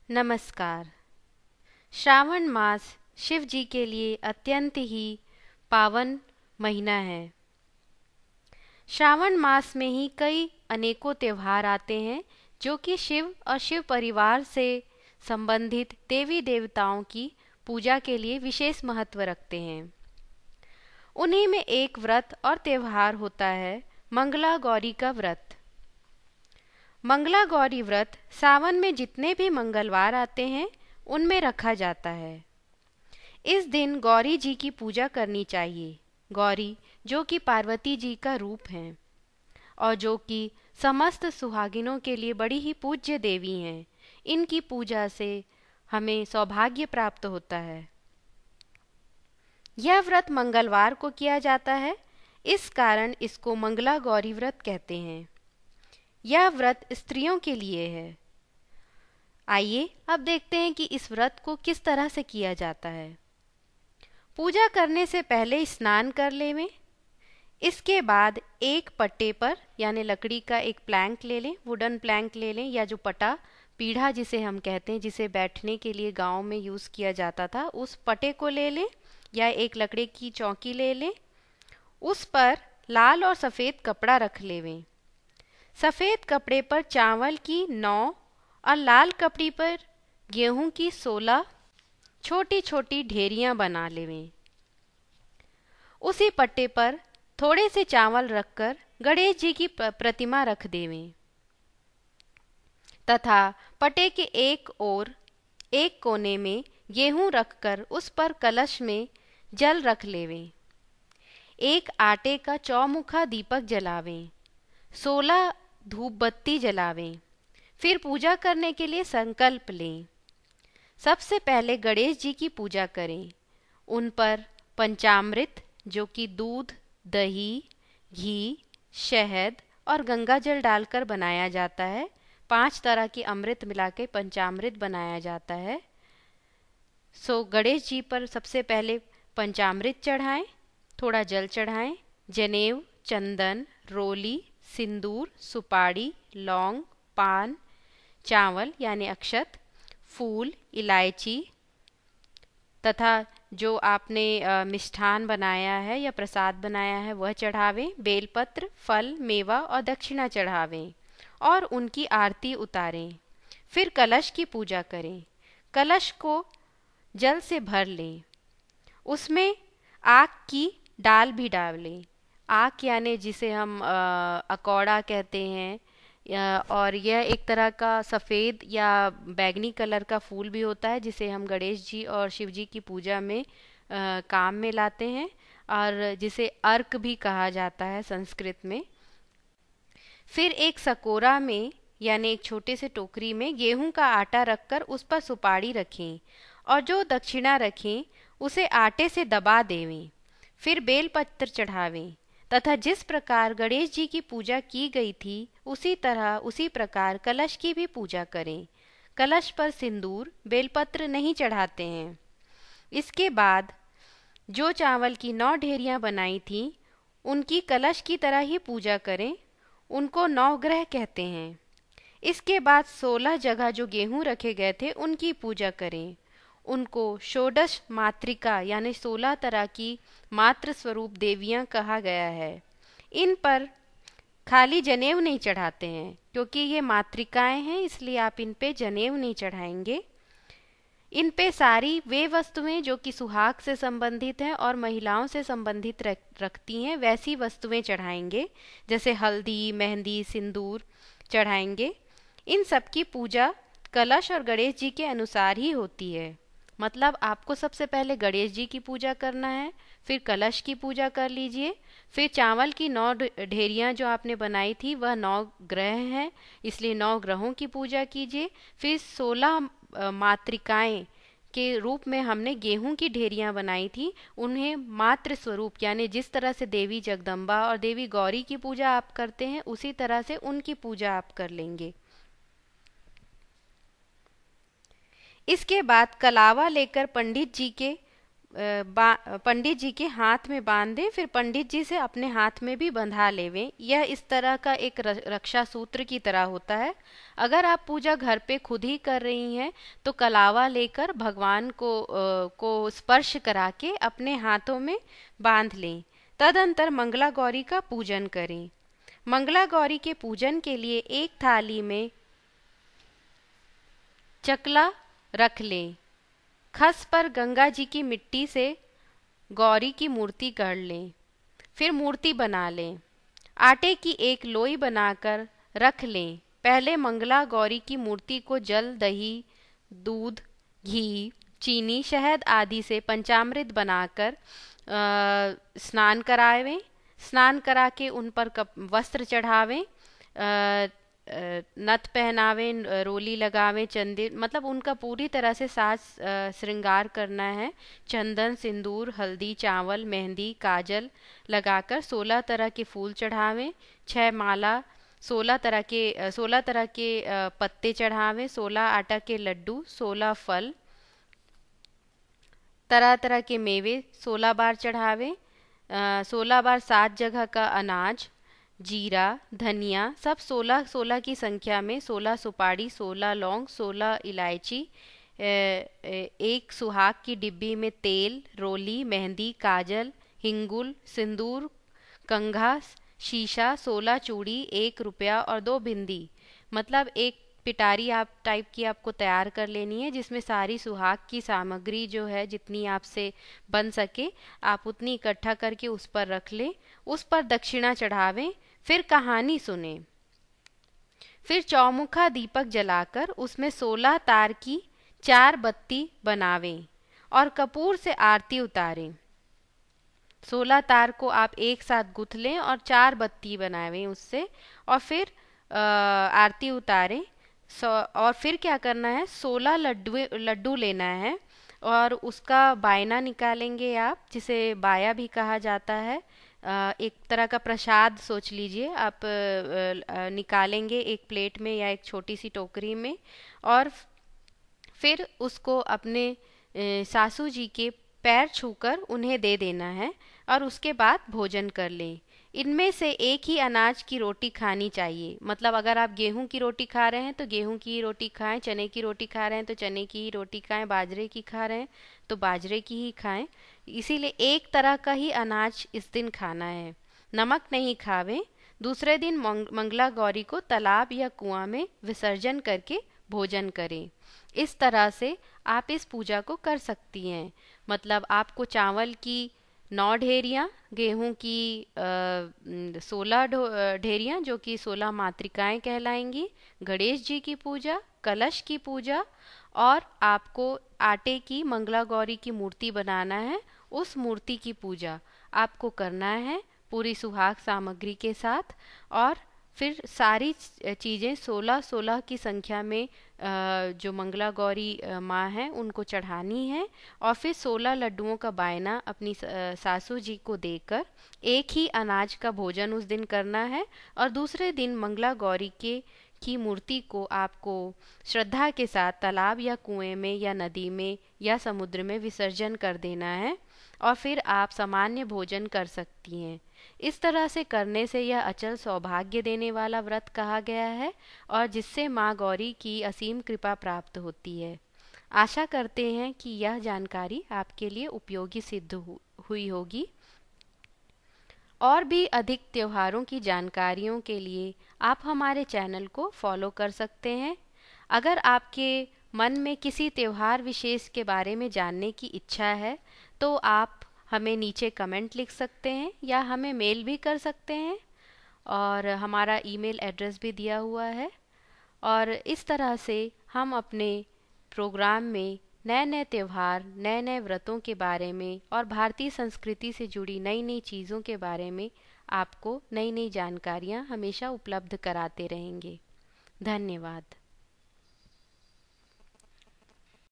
नमस्कार। श्रावण मास शिव जी के लिए अत्यंत ही पावन महीना है। श्रावण मास में ही कई अनेकों त्योहार आते हैं जो कि शिव और शिव परिवार से संबंधित देवी देवताओं की पूजा के लिए विशेष महत्व रखते हैं। उन्हीं में एक व्रत और त्योहार होता है मंगला गौरी का व्रत। मंगला गौरी व्रत सावन में जितने भी मंगलवार आते हैं उनमें रखा जाता है। इस दिन गौरी जी की पूजा करनी चाहिए। गौरी जो कि पार्वती जी का रूप हैं और जो कि समस्त सुहागिनों के लिए बड़ी ही पूज्य देवी हैं। इनकी पूजा से हमें सौभाग्य प्राप्त होता है। यह व्रत मंगलवार को किया जाता है, इस कारण इसको मंगला गौरी व्रत कहते हैं। यह व्रत स्त्रियों के लिए है। आइए अब देखते हैं कि इस व्रत को किस तरह से किया जाता है। पूजा करने से पहले स्नान कर लें। इसके बाद एक पट्टे पर यानी लकड़ी का एक प्लैंक ले लें, वुडन प्लैंक ले लें, या जो पटा पीढ़ा जिसे हम कहते हैं, जिसे बैठने के लिए गांव में यूज़ किया जाता था, उस पटे को ले लें, या एक लकड़ी की चौकी ले लें। उस पर लाल और सफ़ेद कपड़ा रख लें। सफ़ेद कपड़े पर चावल की 9 और लाल कपड़े पर गेहूं की 16 छोटी छोटी ढेरियां बना लें। उसी पट्टे पर थोड़े से चावल रखकर गणेश जी की प्रतिमा रख देवें तथा पट्टे के एक ओर एक कोने में गेहूं रखकर उस पर कलश में जल रख लेवें। एक आटे का चौमुखा दीपक जलावें। 16 धूप बत्ती जलावें। फिर पूजा करने के लिए संकल्प लें। सबसे पहले गणेश जी की पूजा करें। उन पर पंचामृत जो कि दूध, दही, घी, शहद और गंगा जल डालकर बनाया जाता है। 5 तरह की अमृत मिला के पंचामृत बनाया जाता है। सो गणेश जी पर सबसे पहले पंचामृत चढ़ाएं, थोड़ा जल चढ़ाएं, जनेऊ, चंदन, रोली, सिंदूर, सुपारी, लौंग, पान, चावल यानी अक्षत, फूल, इलायची तथा जो आपने मिष्ठान बनाया है या प्रसाद बनाया है वह चढ़ावें। बेलपत्र, फल, मेवा और दक्षिणा चढ़ावें और उनकी आरती उतारें। फिर कलश की पूजा करें। कलश को जल से भर लें। उसमें आक की डाल भी डालें। आक यानी जिसे हम अकौड़ा कहते हैं, और यह एक तरह का सफ़ेद या बैगनी कलर का फूल भी होता है जिसे हम गणेश जी और शिव जी की पूजा में काम में लाते हैं और जिसे अर्क भी कहा जाता है संस्कृत में। फिर एक सकोरा में यानी एक छोटे से टोकरी में गेहूं का आटा रखकर उस पर सुपारी रखें और जो दक्षिणा रखें उसे आटे से दबा देवें। फिर बेलपत्र चढ़ावें तथा जिस प्रकार गणेश जी की पूजा की गई थी उसी तरह उसी प्रकार कलश की भी पूजा करें। कलश पर सिंदूर, बेलपत्र नहीं चढ़ाते हैं। इसके बाद जो चावल की 9 ढेरियां बनाई थीं उनकी कलश की तरह ही पूजा करें। उनको नवग्रह कहते हैं। इसके बाद 16 जगह जो गेहूं रखे गए थे उनकी पूजा करें। उनको षोडश मातृका यानी 16 तरह की मातृ स्वरूप देवियां कहा गया है। इन पर खाली जनेऊ नहीं चढ़ाते हैं क्योंकि ये मातृकाएं हैं, इसलिए आप इन पे जनेऊ नहीं चढ़ाएंगे। इन पे सारी वे वस्तुएं जो कि सुहाग से संबंधित हैं और महिलाओं से संबंधित रखती हैं वैसी वस्तुएं चढ़ाएंगे, जैसे हल्दी, मेहंदी, सिंदूर चढ़ाएंगे। इन सब की पूजा कलश और गणेश जी के अनुसार ही होती है। मतलब आपको सबसे पहले गणेश जी की पूजा करना है, फिर कलश की पूजा कर लीजिए, फिर चावल की 9 ढेरियां जो आपने बनाई थी वह 9 ग्रह हैं, इसलिए 9 ग्रहों की पूजा कीजिए। फिर 16 मातृकाएं के रूप में हमने गेहूं की ढेरियां बनाई थी, उन्हें मातृ स्वरूप यानी जिस तरह से देवी जगदम्बा और देवी गौरी की पूजा आप करते हैं उसी तरह से उनकी पूजा आप कर लेंगे। इसके बाद कलावा लेकर पंडित जी के पंडित जी के हाथ में बांध दें, फिर पंडित जी से अपने हाथ में भी बंधा लेवें। यह इस तरह का एक रक्षा सूत्र की तरह होता है। अगर आप पूजा घर पे खुद ही कर रही हैं तो कलावा लेकर भगवान को स्पर्श करा के अपने हाथों में बांध लें। तदंतर मंगला गौरी का पूजन करें। मंगला गौरी के पूजन के लिए एक थाली में चकला रख लें। खस पर गंगा जी की मिट्टी से गौरी की मूर्ति गढ़ लें। फिर मूर्ति बना लें। आटे की एक लोई बनाकर रख लें। पहले मंगला गौरी की मूर्ति को जल, दही, दूध, घी, चीनी, शहद आदि से पंचामृत बनाकर स्नान करावें। स्नान करा के उन पर वस्त्र चढ़ावें, नथ पहनावें, रोली लगावें, चंदन, मतलब उनका पूरी तरह से साज श्रृंगार करना है। चंदन, सिंदूर, हल्दी, चावल, मेहंदी, काजल लगाकर 16 तरह के फूल चढ़ावें। 6 माला 16 तरह के पत्ते चढ़ावें। 16 आटा के लड्डू, 16 फल, तरह तरह के मेवे 16 बार चढ़ावें। 16 बार 7 जगह का अनाज, जीरा, धनिया, सब 16-16 की संख्या में, 16 सुपारी, 16 लौंग, 16 इलायची, एक सुहाग की डिब्बी में तेल, रोली, मेहंदी, काजल, हिंगुल, सिंदूर, कंघा, शीशा, 16 चूड़ी, 1 रुपया और 2 बिंदी। मतलब एक पिटारी आप टाइप की आपको तैयार कर लेनी है, जिसमें सारी सुहाग की सामग्री जो है जितनी आपसे बन सके आप उतनी इकट्ठा करके उस पर रख लें। उस पर दक्षिणा चढ़ावें। फिर कहानी सुने। फिर चौमुखा दीपक जलाकर उसमें 16 तार की 4 बत्ती बनावें और कपूर से आरती उतारें। 16 तार को आप एक साथ गुथ लें और 4 बत्ती बनावें उससे, और फिर आरती उतारें। और फिर क्या करना है, 16 लड्डू लेना है और उसका बायना निकालेंगे आप, जिसे बाया भी कहा जाता है। एक तरह का प्रसाद सोच लीजिए आप। निकालेंगे एक प्लेट में या एक छोटी सी टोकरी में, और फिर उसको अपने सासू जी के पैर छूकर उन्हें दे देना है और उसके बाद भोजन कर लें। इनमें से एक ही अनाज की रोटी खानी चाहिए। मतलब अगर आप गेहूं की रोटी खा रहे हैं तो गेहूं की ही रोटी खाएं, चने की रोटी खा रहे हैं तो चने की ही रोटी खाएं, बाजरे की खा रहे हैं तो बाजरे की ही खाएं। इसीलिए एक तरह का ही अनाज इस दिन खाना है। नमक नहीं खावें। दूसरे दिन मंगला गौरी को तालाब या कुआं में विसर्जन करके भोजन करें। इस तरह से आप इस पूजा को कर सकती हैं। मतलब आपको चावल की 9 ढेरियाँ, गेहूं की 16 ढेरियाँ जो कि 16 मातृकाएं कहलाएंगी, गणेश जी की पूजा, कलश की पूजा, और आपको आटे की मंगला गौरी की मूर्ति बनाना है। उस मूर्ति की पूजा आपको करना है पूरी सुहाग सामग्री के साथ। और फिर सारी चीज़ें 16-16 की संख्या में जो मंगला गौरी माँ हैं उनको चढ़ानी है, और फिर 16 लड्डुओं का बायना अपनी सासू जी को देकर एक ही अनाज का भोजन उस दिन करना है। और दूसरे दिन मंगला गौरी की मूर्ति को आपको श्रद्धा के साथ तालाब या कुएं में या नदी में या समुद्र में विसर्जन कर देना है, और फिर आप सामान्य भोजन कर सकती हैं। इस तरह से करने से यह अचल सौभाग्य देने वाला व्रत कहा गया है, और जिससे माँ गौरी की असीम कृपा प्राप्त होती है। आशा करते हैं कि यह जानकारी आपके लिए उपयोगी सिद्ध हुई होगी। और भी अधिक त्योहारों की जानकारियों के लिए आप हमारे चैनल को फॉलो कर सकते हैं। अगर आपके मन में किसी त्योहार विशेष के बारे में जानने की इच्छा है तो आप हमें नीचे कमेंट लिख सकते हैं या हमें मेल भी कर सकते हैं, और हमारा ईमेल एड्रेस भी दिया हुआ है। और इस तरह से हम अपने प्रोग्राम में नए नए त्योहार, नए नए व्रतों के बारे में और भारतीय संस्कृति से जुड़ी नई नई चीज़ों के बारे में आपको नई नई जानकारियाँ हमेशा उपलब्ध कराते रहेंगे। धन्यवाद।